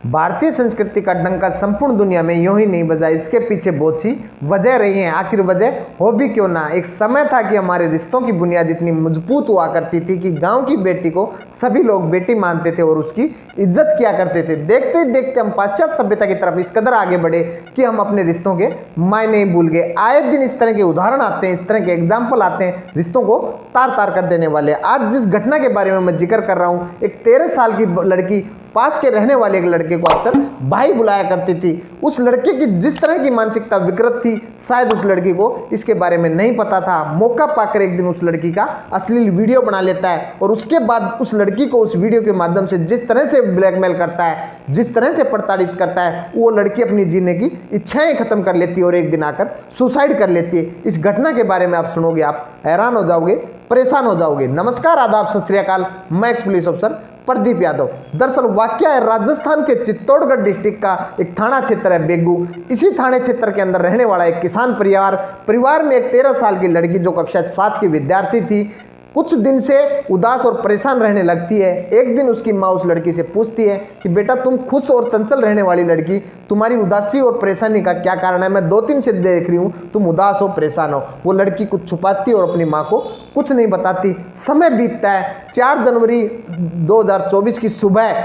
भारतीय संस्कृति का डंका संपूर्ण दुनिया में यूं ही नहीं बजा, इसके पीछे बहुत सी वजह रही हैं। आखिर वजह हो भी क्यों ना। एक समय था कि हमारे रिश्तों की बुनियाद इतनी मजबूत हुआ करती थी कि गांव की बेटी को सभी लोग बेटी मानते थे और उसकी इज्जत किया करते थे। देखते ही देखते हम पाश्चात्य सभ्यता की तरफ इस कदर आगे बढ़े कि हम अपने रिश्तों के मायने ही भूल गए। आए दिन इस तरह के उदाहरण आते हैं, इस तरह के एग्जाम्पल आते हैं रिश्तों को तार तार कर देने वाले। आज जिस घटना के बारे में मैं जिक्र कर रहा हूँ, एक 13 साल की लड़की पास के रहने वाले एक लड़के को अक्सर भाई बुलाया करती थी। उस लड़के की जिस तरह की मानसिकता विकृत थी, शायद उस लड़की को इसके बारे में नहीं पता था। मौका पाकर एक दिन उस लड़की का अश्लील वीडियो बना लेता है और उसके बाद उस लड़की को उस वीडियो के माध्यम से जिस तरह से ब्लैकमेल करता है, जिस तरह से प्रताड़ित करता है, वो लड़की अपनी जीने की इच्छाएं खत्म कर लेती है और एक दिन आकर सुसाइड कर लेती है। इस घटना के बारे में आप सुनोगे, आप हैरान हो जाओगे, परेशान हो जाओगे। नमस्कार, आदाब, सत श्री अकाल। मैं x police officer Pradeep Yadav. दरअसल वाकया है राजस्थान के चित्तौड़गढ़ डिस्ट्रिक्ट का एक थाना क्षेत्र है बेगू। इसी थाने क्षेत्र के अंदर रहने वाला एक किसान परिवार में एक 13 साल की लड़की जो कक्षा 7 की विद्यार्थी थी, कुछ दिन से उदास और परेशान रहने लगती है। एक दिन उसकी माँ उस लड़की से पूछती है कि बेटा, तुम खुश और चंचल रहने वाली लड़की, तुम्हारी उदासी और परेशानी का क्या कारण है? मैं 2-3 से देख रही हूँ तुम उदास हो, परेशान हो। वो लड़की कुछ छुपाती और अपनी माँ को कुछ नहीं बताती। समय बीतता है। 4 जनवरी 2024 की सुबह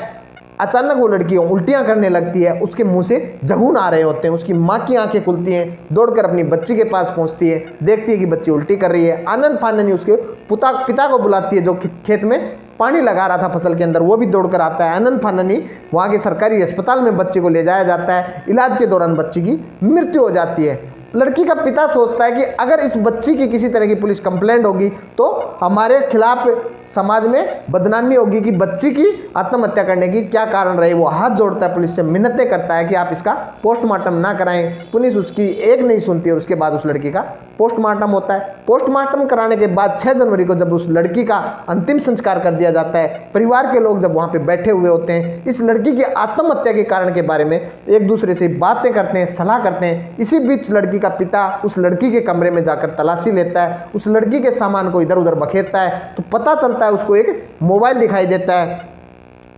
अचानक वो लड़की उल्टियां करने लगती है। उसके मुंह से जगून आ रहे होते हैं। उसकी माँ की आंखें खुलती हैं, दौड़कर अपनी बच्ची के पास पहुंचती है, देखती है कि बच्ची उल्टी कर रही है। आनंद फानन उसके पिता को बुलाती है जो खेत में पानी लगा रहा था फसल के अंदर। वो भी दौड़कर आता है। आनंद फाननी वहाँ के सरकारी अस्पताल में बच्चे को ले जाया जाता है। इलाज के दौरान बच्ची की मृत्यु हो जाती है। लड़की का पिता सोचता है कि अगर इस बच्ची की किसी तरह की पुलिस कंप्लेंट होगी तो हमारे खिलाफ समाज में बदनामी होगी कि बच्ची की आत्महत्या करने की क्या कारण रही। वो हाथ जोड़ता है, पुलिस से मिन्नतें करता है कि आप इसका पोस्टमार्टम ना कराएं। पुलिस उसकी एक नहीं सुनती और उसके बाद उस लड़की का पोस्टमार्टम होता है। पोस्टमार्टम कराने के बाद 6 जनवरी को जब उस लड़की का अंतिम संस्कार कर दिया जाता है, परिवार के लोग जब वहाँ पे बैठे हुए होते हैं, इस लड़की की आत्महत्या के कारण के बारे में एक दूसरे से बातें करते हैं, सलाह करते हैं। इसी बीच लड़की का पिता उस लड़की के कमरे में जाकर तलाशी लेता है, उस लड़की के सामान को इधर उधर बखेरता है तो पता चलता है उसको एक मोबाइल दिखाई देता है।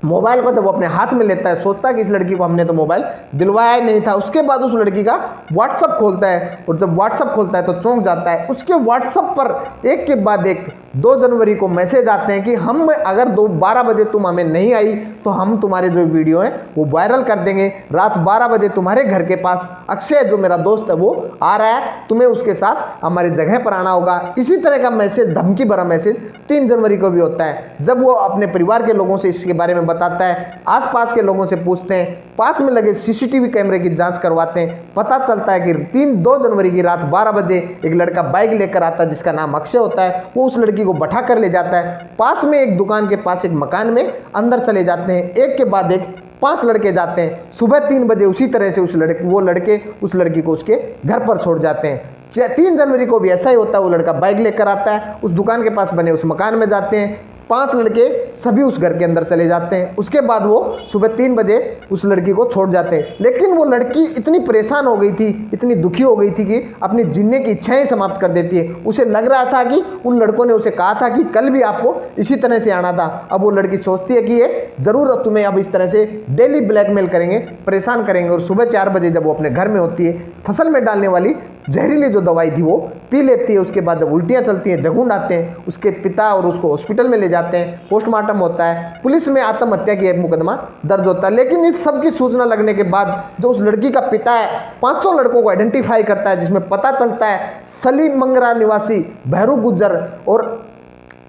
मोबाइल को जब वो अपने हाथ में लेता है, सोचता है कि इस लड़की को हमने तो मोबाइल दिलवाया ही नहीं था। उसके बाद उस लड़की का व्हाट्सअप खोलता है और जब व्हाट्सअप खोलता है तो चौंक जाता है। उसके व्हाट्सअप पर एक के बाद एक 2 जनवरी को मैसेज आते हैं कि हम अगर 12 बजे तुम हमें नहीं आई तो हम तुम्हारे जो वीडियो हैं वो वायरल कर देंगे। रात 12 बजे तुम्हारे घर के पास अक्षय जो मेरा दोस्त है वो आ रहा है, तुम्हें उसके साथ हमारी जगह पर आना होगा। इसी तरह का मैसेज, धमकी भरा मैसेज 3 जनवरी को भी होता है। जब वो अपने परिवार के लोगों से इसके बारे में बताता है, आसपास के लोगों से पूछते हैं, पास में लगे सीसीटीवी कैमरे की जांच करवाते हैं, पता चलता है कि 2 जनवरी की रात 12 बजे एक लड़का बाइक लेकर आता है जिसका नाम अक्षय होता है। वो उस लड़की को बैठा कर ले जाता है। पास में एक दुकान के पास एक मकान में अंदर चले जाते हैं। एक के बाद एक 5 लड़के जाते हैं। सुबह 3 बजे उसी तरह से वो लड़के उस लड़की को उसके घर पर छोड़ जाते हैं। 3 जनवरी को भी ऐसा ही होता है। वो लड़का बाइक लेकर आता है, उस दुकान के पास बने उस मकान में जाते हैं। 5 लड़के सभी उस घर के अंदर चले जाते हैं। उसके बाद वो सुबह 3 बजे उस लड़की को छोड़ जाते हैं। लेकिन वो लड़की इतनी परेशान हो गई थी, इतनी दुखी हो गई थी कि अपनी जीने की इच्छाएं समाप्त कर देती है। उसे लग रहा था कि उन लड़कों ने उसे कहा था कि कल भी आपको इसी तरह से आना था। अब वो लड़की सोचती है कि ये जरूर तुम्हें अब इस तरह से डेली ब्लैकमेल करेंगे, परेशान करेंगे। और सुबह 4 बजे जब वो अपने घर में होती है, फसल में डालने वाली जहरीली जो दवाई थी वो पी लेती है। उसके बाद जब उल्टियाँ चलती हैं, जगून आते हैं, उसके पिता और उसको हॉस्पिटल में ले जाते हैं। पोस्टमार्टम होता है, पुलिस में आत्महत्या की एक मुकदमा दर्ज होता है। लेकिन इस सब की सूचना लगने के बाद जो उस लड़की का पिता है 5 लड़कों को आइडेंटिफाई करता है, जिसमें पता चलता है सलीम मंगरा निवासी भैरू गुज्जर और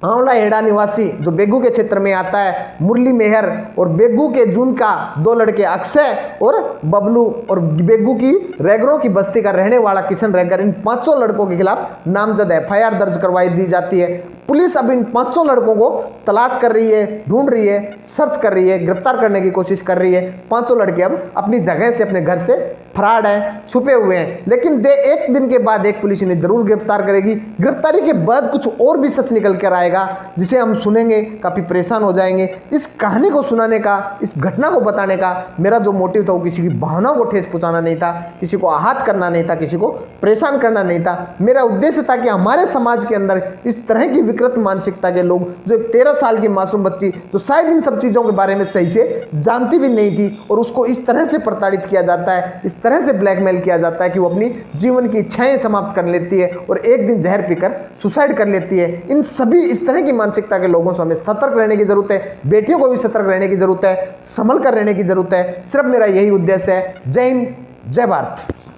आंवला हेड़ा निवासी जो बेगू के क्षेत्र में आता है मुरली मेहर, और बेगू के जून का 2 लड़के अक्षय और बबलू, और बेगू की रैगरों की बस्ती का रहने वाला किशन रैगर, इन 5 लड़कों के खिलाफ नामजद FIR दर्ज करवाई दी जाती है। पुलिस अब इन 5 लड़कों को तलाश कर रही है, ढूंढ रही है, सर्च कर रही है, गिरफ्तार करने की कोशिश कर रही है। 5 लड़के अब अपनी जगह से, अपने घर से फरार हैं, छुपे हुए हैं। लेकिन एक दिन के बाद एक पुलिस इन्हें जरूर गिरफ्तार करेगी। गिरफ्तारी के बाद कुछ और भी सच निकल कर आएगा जिसे हम सुनेंगे, काफ़ी परेशान हो जाएंगे। इस कहानी को सुनाने का, इस घटना को बताने का मेरा जो मोटिव था वो किसी की भावनाओं को ठेस पहुँचाना नहीं था, किसी को आहत करना नहीं था, किसी को परेशान करना नहीं था। मेरा उद्देश्य था कि हमारे समाज के अंदर इस तरह की विकृत मानसिकता के लोग, जो एक 13 साल की मासूम बच्ची जो शायद इन सब चीज़ों के बारे में सही से जानती भी नहीं थी, और उसको इस तरह से प्रताड़ित किया जाता है, इस तरह से ब्लैकमेल किया जाता है कि वो अपनी जीवन की इच्छाएं समाप्त कर लेती है और एक दिन जहर पीकर सुसाइड कर लेती है। इन सभी इस तरह की मानसिकता के लोगों से हमें सतर्क रहने की जरूरत है, बेटियों को भी सतर्क रहने की जरूरत है, संभल कर रहने की जरूरत है। सिर्फ मेरा यही उद्देश्य है। जय हिंद, जय भारत।